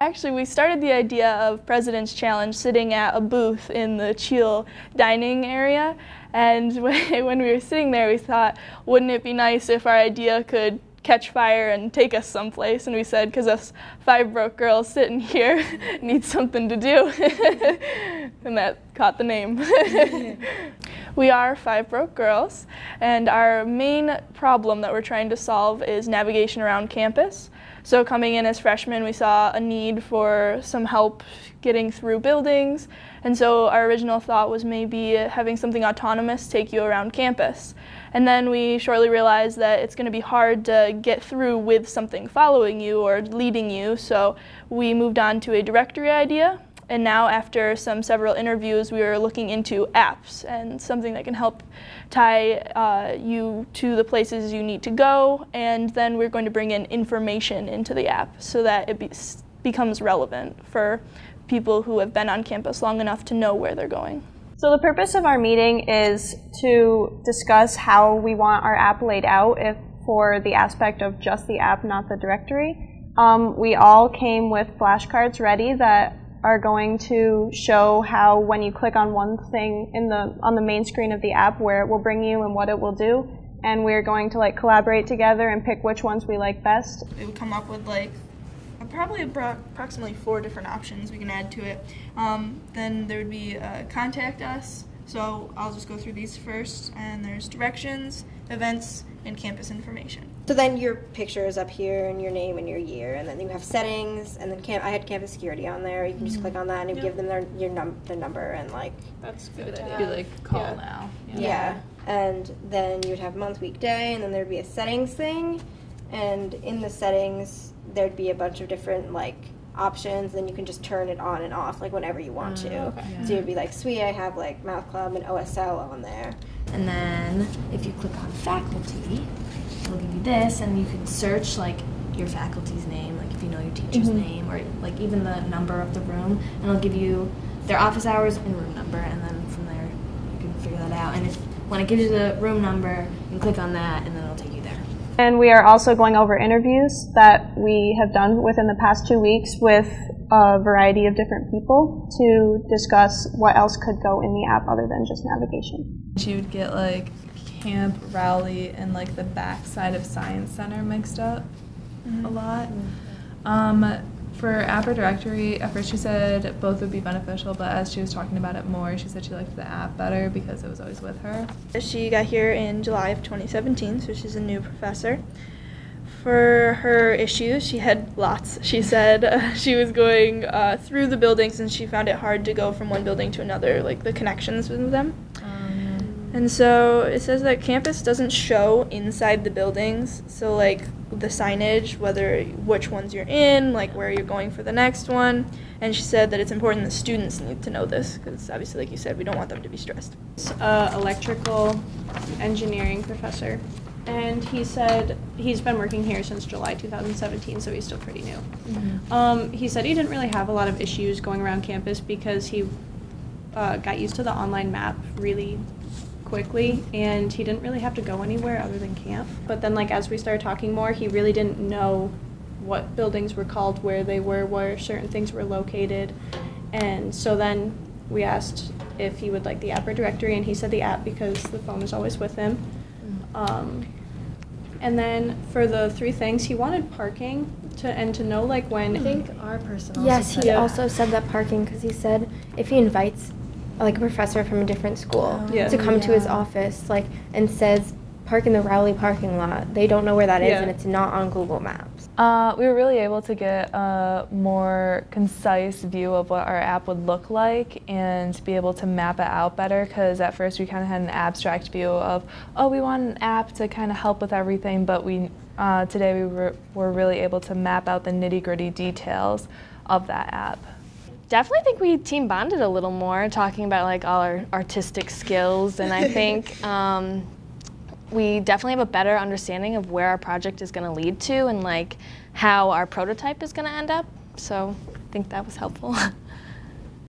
Actually, we started the idea of President's Challenge sitting at a booth in the Cheel dining area, and when we were sitting there, we thought, wouldn't it be nice if our idea could catch fire and take us someplace? And we said, because us 5 broke girls sitting here need something to do, and that caught the name. We are 5 broke girls, and our main problem that we're trying to solve is navigation around campus. So coming in as freshmen, we saw a need for some help getting through buildings, and so our original thought was maybe having something autonomous take you around campus. And then we shortly realized that it's going to be hard to get through with something following you or leading you, so we moved on to a directory idea. And now, after several interviews, we are looking into apps and something that can help tie you to the places you need to go. And then we're going to bring in information into the app so that it becomes relevant for people who have been on campus long enough to know where they're going. So the purpose of our meeting is to discuss how we want our app laid out for the aspect of just the app, not the directory. We all came with flashcards ready that are going to show how when you click on one thing on the main screen of the app, where it will bring you and what it will do, and we're going to collaborate together and pick which ones we like best. It would come up with probably approximately 4 different options we can add to it. Then there would be contact us, so I'll just go through these first, and there's directions, events, and campus information. So then your picture is up here and your name and your year, and then you have settings, and then I had campus security on there. You can just click on that and give them their number and That's good. You call now. Yeah. And then you would have month, week, day, and then there'd be a settings thing, and in the settings there'd be a bunch of different options, then you can just turn it on and off whenever you want to. Okay. So you'd be sweet, I have math club and OSL on there. And then if you click on faculty, it'll give you this, and you can search your faculty's name, if you know your teacher's name, or even the number of the room, and it'll give you their office hours and room number, and then from there you can figure that out. And when it gives you the room number, you can click on that, and then it'll take you there. And we are also going over interviews that we have done within the past 2 weeks with a variety of different people to discuss what else could go in the app other than just navigation. She would get Camp, Rowley, and the back side of Science Center mixed up a lot. For app or directory, at first she said both would be beneficial, but as she was talking about it more, she said she liked the app better because it was always with her. She got here in July of 2017, so she's a new professor. For her issues, she had lots. She said she was going through the buildings and she found it hard to go from one building to another, the connections with them. And so it says that campus doesn't show inside the buildings, so the signage, which ones you're in, where you're going for the next one. And she said that it's important that students need to know this, because obviously, like you said, we don't want them to be stressed. It's an electrical engineering professor, and he said he's been working here since July 2017, so he's still pretty new. He said he didn't really have a lot of issues going around campus because he got used to the online map really quickly, and he didn't really have to go anywhere other than camp. But then as we started talking more, he really didn't know what buildings were called, where they were, where certain things were located. And so then we asked if he would like the app or directory, and he said the app because the phone is always with him. And then for the 3 things, he wanted parking to know when. I think our person also Yes, said he also said that parking, because he said if he invites a professor from a different school to come to his office and says park in the Rowley parking lot, they don't know where that is, and it's not on Google Maps. We were really able to get a more concise view of what our app would look like and be able to map it out better, because at first we kind of had an abstract view of, we want an app to kind of help with everything, but today we were really able to map out the nitty-gritty details of that app. Definitely think we team bonded a little more, talking about all our artistic skills, and I think we definitely have a better understanding of where our project is going to lead to and how our prototype is going to end up. So I think that was helpful.